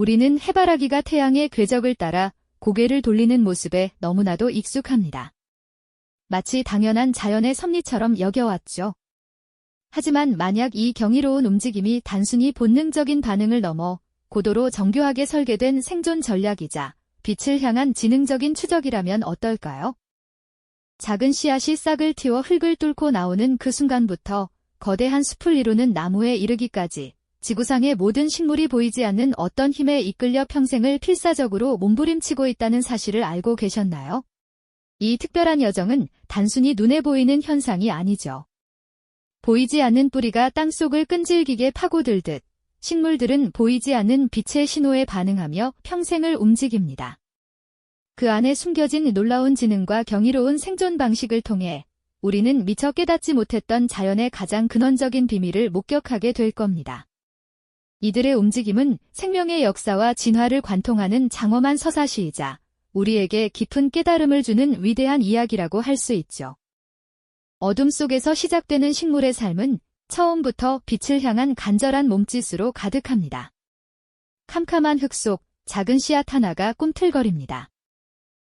우리는 해바라기가 태양의 궤적을 따라 고개를 돌리는 모습에 너무나도 익숙합니다. 마치 당연한 자연의 섭리처럼 여겨왔죠. 하지만 만약 이 경이로운 움직임이 단순히 본능적인 반응을 넘어 고도로 정교하게 설계된 생존 전략이자 빛을 향한 지능적인 추적이라면 어떨까요? 작은 씨앗이 싹을 틔워 흙을 뚫고 나오는 그 순간부터 거대한 숲을 이루는 나무에 이르기까지 지구상의 모든 식물이 보이지 않는 어떤 힘에 이끌려 평생을 필사적으로 몸부림치고 있다는 사실을 알고 계셨나요? 이 특별한 여정은 단순히 눈에 보이는 현상이 아니죠. 보이지 않는 뿌리가 땅속을 끈질기게 파고들듯 식물들은 보이지 않는 빛의 신호에 반응하며 평생을 움직입니다. 그 안에 숨겨진 놀라운 지능과 경이로운 생존 방식을 통해 우리는 미처 깨닫지 못했던 자연의 가장 근원적인 비밀을 목격하게 될 겁니다. 이들의 움직임은 생명의 역사와 진화를 관통하는 장엄한 서사시이자 우리에게 깊은 깨달음을 주는 위대한 이야기라고 할 수 있죠. 어둠 속에서 시작되는 식물의 삶은 처음부터 빛을 향한 간절한 몸짓으로 가득합니다. 캄캄한 흙 속 작은 씨앗 하나가 꿈틀거립니다.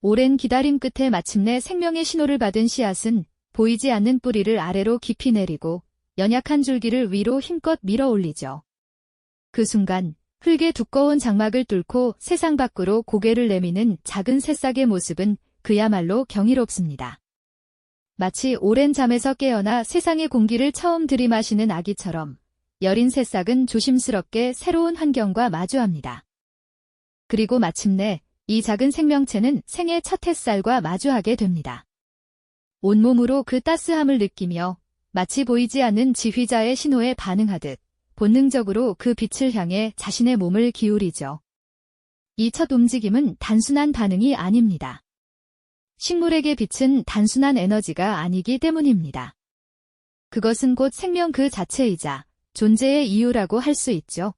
오랜 기다림 끝에 마침내 생명의 신호를 받은 씨앗은 보이지 않는 뿌리를 아래로 깊이 내리고 연약한 줄기를 위로 힘껏 밀어 올리죠. 그 순간 흙의 두꺼운 장막을 뚫고 세상 밖으로 고개를 내미는 작은 새싹의 모습은 그야말로 경이롭습니다. 마치 오랜 잠에서 깨어나 세상의 공기를 처음 들이마시는 아기처럼 여린 새싹은 조심스럽게 새로운 환경과 마주합니다. 그리고 마침내 이 작은 생명체는 생애 첫 햇살과 마주하게 됩니다. 온몸으로 그 따스함을 느끼며 마치 보이지 않는 지휘자의 신호에 반응하듯 본능적으로 그 빛을 향해 자신의 몸을 기울이죠. 이 첫 움직임은 단순한 반응이 아닙니다. 식물에게 빛은 단순한 에너지가 아니기 때문입니다. 그것은 곧 생명 그 자체이자 존재의 이유라고 할 수 있죠.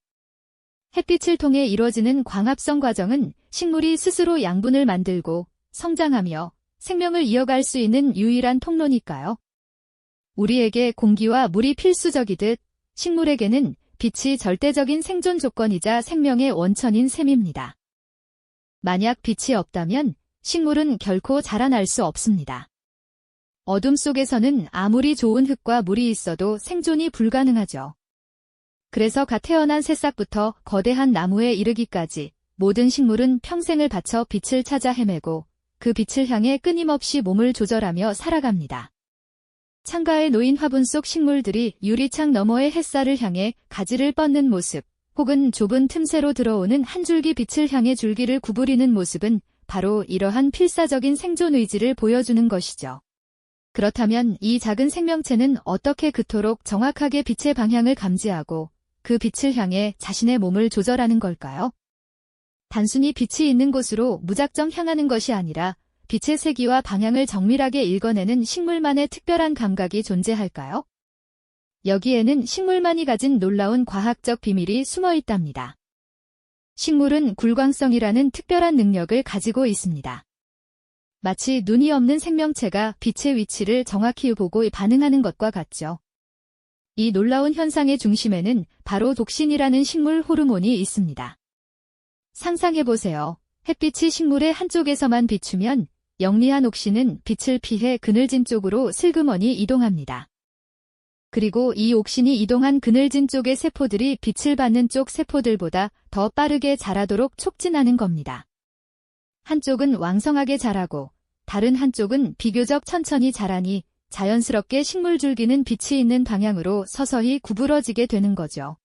햇빛을 통해 이루어지는 광합성 과정은 식물이 스스로 양분을 만들고 성장하며 생명을 이어갈 수 있는 유일한 통로니까요. 우리에게 공기와 물이 필수적이듯 식물에게는 빛이 절대적인 생존 조건이자 생명의 원천인 셈입니다. 만약 빛이 없다면 식물은 결코 자라날 수 없습니다. 어둠 속에서는 아무리 좋은 흙과 물이 있어도 생존이 불가능하죠. 그래서 갓 태어난 새싹부터 거대한 나무에 이르기까지 모든 식물은 평생을 바쳐 빛을 찾아 헤매고 그 빛을 향해 끊임없이 몸을 조절하며 살아갑니다. 창가에 놓인 화분 속 식물들이 유리창 너머의 햇살을 향해 가지를 뻗는 모습, 혹은 좁은 틈새로 들어오는 한 줄기 빛을 향해 줄기를 구부리는 모습은 바로 이러한 필사적인 생존 의지를 보여주는 것이죠. 그렇다면 이 작은 생명체는 어떻게 그토록 정확하게 빛의 방향을 감지하고 그 빛을 향해 자신의 몸을 조절하는 걸까요? 단순히 빛이 있는 곳으로 무작정 향하는 것이 아니라 빛의 세기와 방향을 정밀하게 읽어내는 식물만의 특별한 감각이 존재할까요? 여기에는 식물만이 가진 놀라운 과학적 비밀이 숨어 있답니다. 식물은 굴광성이라는 특별한 능력을 가지고 있습니다. 마치 눈이 없는 생명체가 빛의 위치를 정확히 보고 반응하는 것과 같죠. 이 놀라운 현상의 중심에는 바로 독신이라는 식물 호르몬이 있습니다. 상상해보세요. 햇빛이 식물의 한쪽에서만 비추면 영리한 옥신은 빛을 피해 그늘진 쪽으로 슬그머니 이동합니다. 그리고 이 옥신이 이동한 그늘진 쪽의 세포들이 빛을 받는 쪽 세포들보다 더 빠르게 자라도록 촉진하는 겁니다. 한쪽은 왕성하게 자라고 다른 한쪽은 비교적 천천히 자라니 자연스럽게 식물 줄기는 빛이 있는 방향으로 서서히 구부러지게 되는 거죠.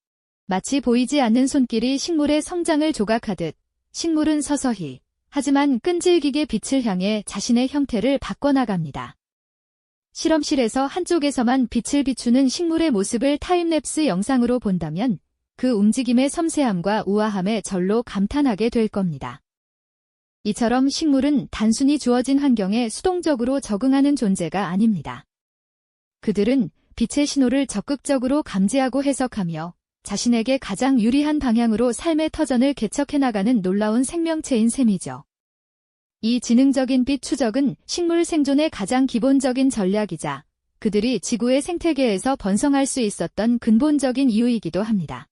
마치 보이지 않는 손길이 식물의 성장을 조각하듯 식물은 서서히 하지만 끈질기게 빛을 향해 자신의 형태를 바꿔나갑니다. 실험실에서 한쪽에서만 빛을 비추는 식물의 모습을 타임랩스 영상으로 본다면 그 움직임의 섬세함과 우아함에 절로 감탄하게 될 겁니다. 이처럼 식물은 단순히 주어진 환경에 수동적으로 적응하는 존재가 아닙니다. 그들은 빛의 신호를 적극적으로 감지하고 해석하며 자신에게 가장 유리한 방향으로 삶의 터전을 개척해 나가는 놀라운 생명체인 셈이죠. 이 지능적인 빛 추적은 식물 생존의 가장 기본적인 전략이자 그들이 지구의 생태계에서 번성할 수 있었던 근본적인 이유이기도 합니다.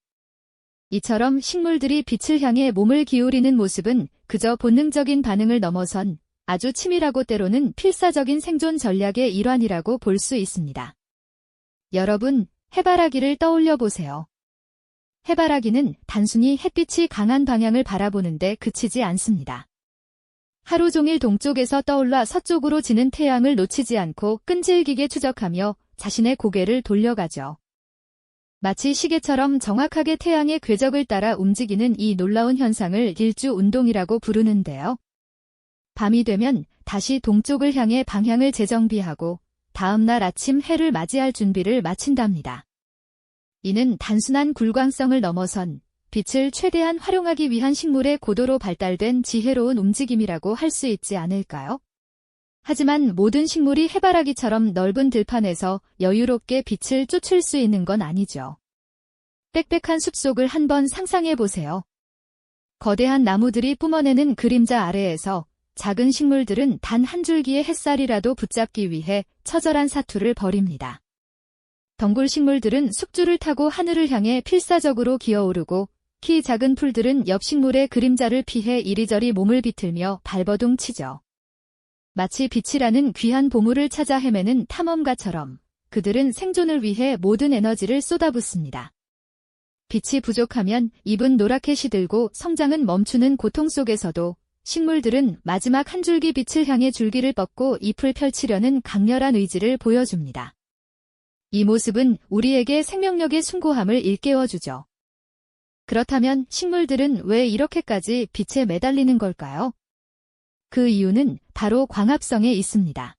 이처럼 식물들이 빛을 향해 몸을 기울이는 모습은 그저 본능적인 반응을 넘어선 아주 치밀하고 때로는 필사적인 생존 전략의 일환이라고 볼 수 있습니다. 여러분, 해바라기를 떠올려 보세요. 해바라기는 단순히 햇빛이 강한 방향을 바라보는데 그치지 않습니다. 하루 종일 동쪽에서 떠올라 서쪽으로 지는 태양을 놓치지 않고 끈질기게 추적하며 자신의 고개를 돌려가죠. 마치 시계처럼 정확하게 태양의 궤적을 따라 움직이는 이 놀라운 현상을 일주 운동이라고 부르는데요. 밤이 되면 다시 동쪽을 향해 방향을 재정비하고 다음 날 아침 해를 맞이할 준비를 마친답니다. 이는 단순한 굴광성을 넘어선 빛을 최대한 활용하기 위한 식물의 고도로 발달된 지혜로운 움직임이라고 할 수 있지 않을까요? 하지만 모든 식물이 해바라기처럼 넓은 들판에서 여유롭게 빛을 쫓을 수 있는 건 아니죠. 빽빽한 숲속을 한번 상상해 보세요. 거대한 나무들이 뿜어내는 그림자 아래에서 작은 식물들은 단 한 줄기의 햇살이라도 붙잡기 위해 처절한 사투를 벌입니다. 덩굴 식물들은 숙주를 타고 하늘을 향해 필사적으로 기어오르고 키 작은 풀들은 옆 식물의 그림자를 피해 이리저리 몸을 비틀며 발버둥 치죠. 마치 빛이라는 귀한 보물을 찾아 헤매는 탐험가처럼 그들은 생존을 위해 모든 에너지를 쏟아붓습니다. 빛이 부족하면 잎은 노랗게 시들고 성장은 멈추는 고통 속에서도 식물들은 마지막 한 줄기 빛을 향해 줄기를 뻗고 잎을 펼치려는 강렬한 의지를 보여줍니다. 이 모습은 우리에게 생명력의 숭고함을 일깨워주죠. 그렇다면 식물들은 왜 이렇게까지 빛에 매달리는 걸까요? 그 이유는 바로 광합성에 있습니다.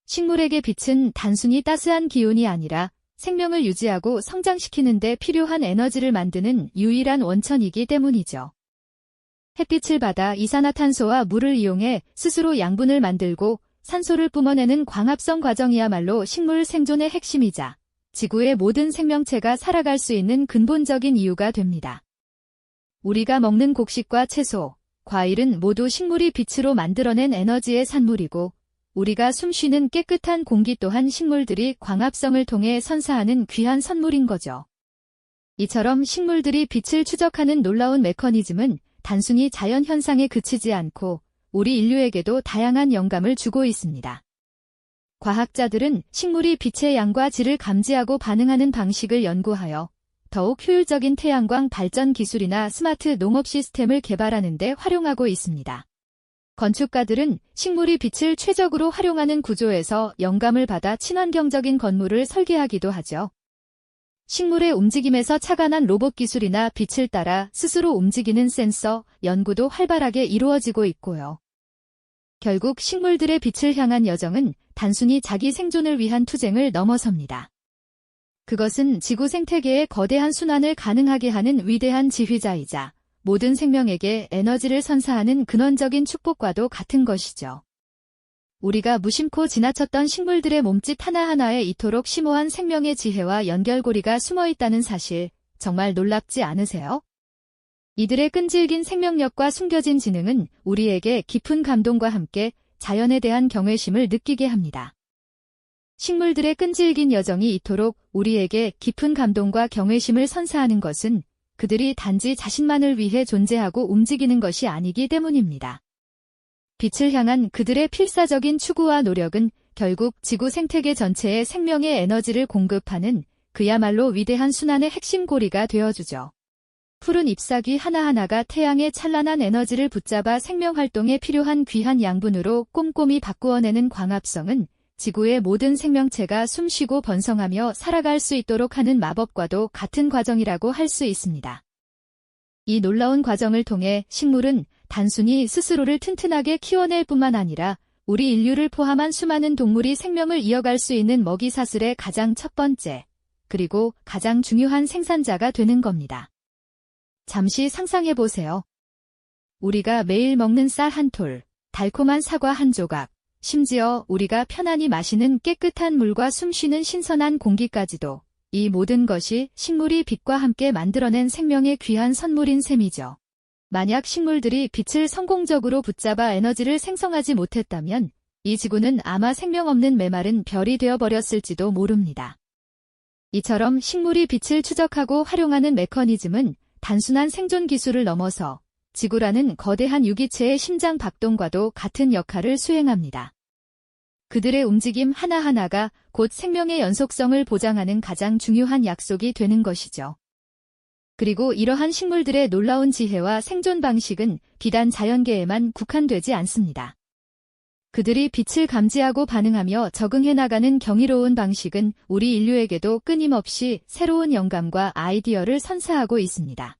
식물에게 빛은 단순히 따스한 기운이 아니라 생명을 유지하고 성장시키는 데 필요한 에너지를 만드는 유일한 원천이기 때문이죠. 햇빛을 받아 이산화탄소와 물을 이용해 스스로 양분을 만들고 산소를 뿜어내는 광합성 과정이야말로 식물 생존의 핵심이자 지구의 모든 생명체가 살아갈 수 있는 근본적인 이유가 됩니다. 우리가 먹는 곡식과 채소, 과일은 모두 식물이 빛으로 만들어낸 에너지의 산물이고 우리가 숨쉬는 깨끗한 공기 또한 식물들이 광합성을 통해 선사하는 귀한 선물인 거죠. 이처럼 식물들이 빛을 추적하는 놀라운 메커니즘은 단순히 자연 현상에 그치지 않고 우리 인류에게도 다양한 영감을 주고 있습니다. 과학자들은 식물이 빛의 양과 질을 감지하고 반응하는 방식을 연구하여 더욱 효율적인 태양광 발전 기술이나 스마트 농업 시스템을 개발하는 데 활용하고 있습니다. 건축가들은 식물이 빛을 최적으로 활용하는 구조에서 영감을 받아 친환경적인 건물을 설계하기도 하죠. 식물의 움직임에서 착안한 로봇 기술이나 빛을 따라 스스로 움직이는 센서 연구도 활발하게 이루어지고 있고요. 결국 식물들의 빛을 향한 여정은 단순히 자기 생존을 위한 투쟁을 넘어섭니다. 그것은 지구 생태계의 거대한 순환을 가능하게 하는 위대한 지휘자이자 모든 생명에게 에너지를 선사하는 근원적인 축복과도 같은 것이죠. 우리가 무심코 지나쳤던 식물들의 몸짓 하나하나에 이토록 심오한 생명의 지혜와 연결고리가 숨어있다는 사실, 정말 놀랍지 않으세요? 이들의 끈질긴 생명력과 숨겨진 지능은 우리에게 깊은 감동과 함께 자연에 대한 경외심을 느끼게 합니다. 식물들의 끈질긴 여정이 이토록 우리에게 깊은 감동과 경외심을 선사하는 것은 그들이 단지 자신만을 위해 존재하고 움직이는 것이 아니기 때문입니다. 빛을 향한 그들의 필사적인 추구와 노력은 결국 지구 생태계 전체에 생명의 에너지를 공급하는 그야말로 위대한 순환의 핵심 고리가 되어주죠. 푸른 잎사귀 하나하나가 태양의 찬란한 에너지를 붙잡아 생명활동에 필요한 귀한 양분으로 꼼꼼히 바꾸어내는 광합성은 지구의 모든 생명체가 숨쉬고 번성하며 살아갈 수 있도록 하는 마법과도 같은 과정이라고 할 수 있습니다. 이 놀라운 과정을 통해 식물은 단순히 스스로를 튼튼하게 키워낼 뿐만 아니라 우리 인류를 포함한 수많은 동물이 생명을 이어갈 수 있는 먹이사슬의 가장 첫 번째, 그리고 가장 중요한 생산자가 되는 겁니다. 잠시 상상해보세요. 우리가 매일 먹는 쌀 한 톨, 달콤한 사과 한 조각, 심지어 우리가 편안히 마시는 깨끗한 물과 숨쉬는 신선한 공기까지도 이 모든 것이 식물이 빛과 함께 만들어낸 생명의 귀한 선물인 셈이죠. 만약 식물들이 빛을 성공적으로 붙잡아 에너지를 생성하지 못했다면 이 지구는 아마 생명 없는 메마른 별이 되어버렸을지도 모릅니다. 이처럼 식물이 빛을 추적하고 활용하는 메커니즘은 단순한 생존 기술을 넘어서 지구라는 거대한 유기체의 심장 박동과도 같은 역할을 수행합니다. 그들의 움직임 하나하나가 곧 생명의 연속성을 보장하는 가장 중요한 약속이 되는 것이죠. 그리고 이러한 식물들의 놀라운 지혜와 생존 방식은 비단 자연계에만 국한되지 않습니다. 그들이 빛을 감지하고 반응하며 적응해 나가는 경이로운 방식은 우리 인류에게도 끊임없이 새로운 영감과 아이디어를 선사하고 있습니다.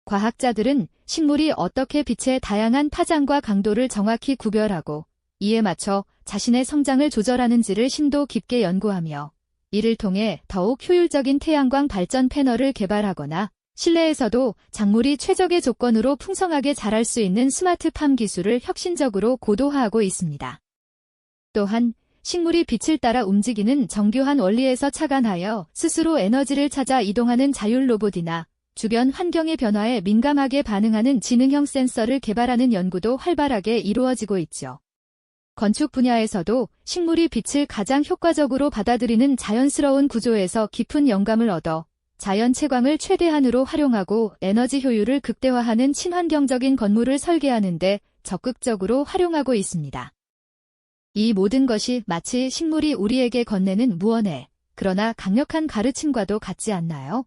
과학자들은 식물이 어떻게 빛의 다양한 파장과 강도를 정확히 구별하고 이에 맞춰 자신의 성장을 조절하는지를 심도 깊게 연구하며 이를 통해 더욱 효율적인 태양광 발전 패널을 개발하거나 실내에서도 작물이 최적의 조건으로 풍성하게 자랄 수 있는 스마트팜 기술을 혁신적으로 고도화하고 있습니다. 또한 식물이 빛을 따라 움직이는 정교한 원리에서 착안하여 스스로 에너지를 찾아 이동하는 자율 로봇이나 주변 환경의 변화에 민감하게 반응하는 지능형 센서를 개발하는 연구도 활발하게 이루어지고 있죠. 건축 분야에서도 식물이 빛을 가장 효과적으로 받아들이는 자연스러운 구조에서 깊은 영감을 얻어 자연 채광을 최대한으로 활용하고 에너지 효율을 극대화하는 친환경적인 건물을 설계하는 데 적극적으로 활용하고 있습니다. 이 모든 것이 마치 식물이 우리에게 건네는 무언의, 그러나 강력한 가르침과도 같지 않나요?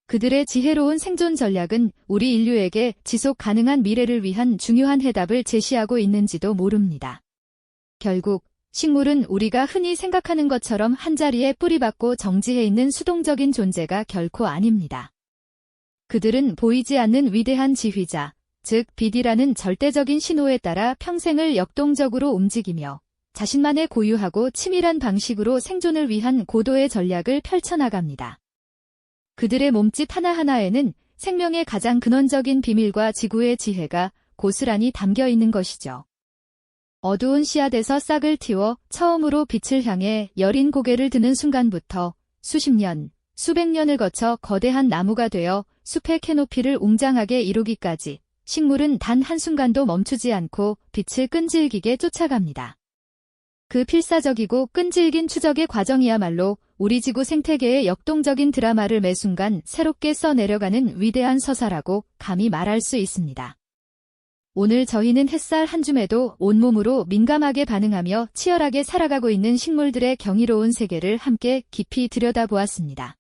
그들의 지혜로운 생존 전략은 우리 인류에게 지속 가능한 미래를 위한 중요한 해답을 제시하고 있는지도 모릅니다. 결국 식물은 우리가 흔히 생각하는 것처럼 한자리에 뿌리박고 정지해 있는 수동적인 존재가 결코 아닙니다. 그들은 보이지 않는 위대한 지휘자, 즉 빛이라는 절대적인 신호에 따라 평생을 역동적으로 움직이며 자신만의 고유하고 치밀한 방식으로 생존을 위한 고도의 전략을 펼쳐나갑니다. 그들의 몸짓 하나하나에는 생명의 가장 근원적인 비밀과 지구의 지혜가 고스란히 담겨 있는 것이죠. 어두운 씨앗에서 싹을 틔워 처음으로 빛을 향해 여린 고개를 드는 순간부터 수십 년, 수백 년을 거쳐 거대한 나무가 되어 숲의 캐노피를 웅장하게 이루기까지 식물은 단 한순간도 멈추지 않고 빛을 끈질기게 쫓아갑니다. 그 필사적이고 끈질긴 추적의 과정이야말로 우리 지구 생태계의 역동적인 드라마를 매 순간 새롭게 써내려가는 위대한 서사라고 감히 말할 수 있습니다. 오늘 저희는 햇살 한 줌에도 온몸으로 민감하게 반응하며 치열하게 살아가고 있는 식물들의 경이로운 세계를 함께 깊이 들여다보았습니다.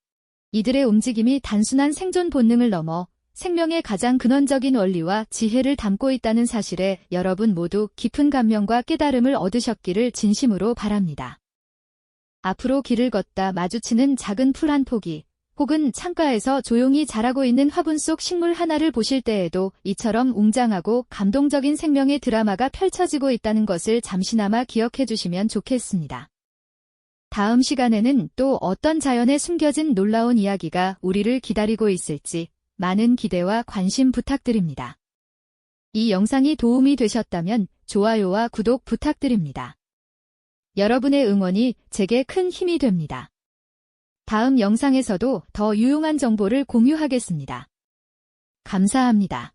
이들의 움직임이 단순한 생존 본능을 넘어 생명의 가장 근원적인 원리와 지혜를 담고 있다는 사실에 여러분 모두 깊은 감명과 깨달음을 얻으셨기를 진심으로 바랍니다. 앞으로 길을 걷다 마주치는 작은 풀 한 포기, 혹은 창가에서 조용히 자라고 있는 화분 속 식물 하나를 보실 때에도 이처럼 웅장하고 감동적인 생명의 드라마가 펼쳐지고 있다는 것을 잠시나마 기억해 주시면 좋겠습니다. 다음 시간에는 또 어떤 자연에 숨겨진 놀라운 이야기가 우리를 기다리고 있을지 많은 기대와 관심 부탁드립니다. 이 영상이 도움이 되셨다면 좋아요와 구독 부탁드립니다. 여러분의 응원이 제게 큰 힘이 됩니다. 다음 영상에서도 더 유용한 정보를 공유하겠습니다. 감사합니다.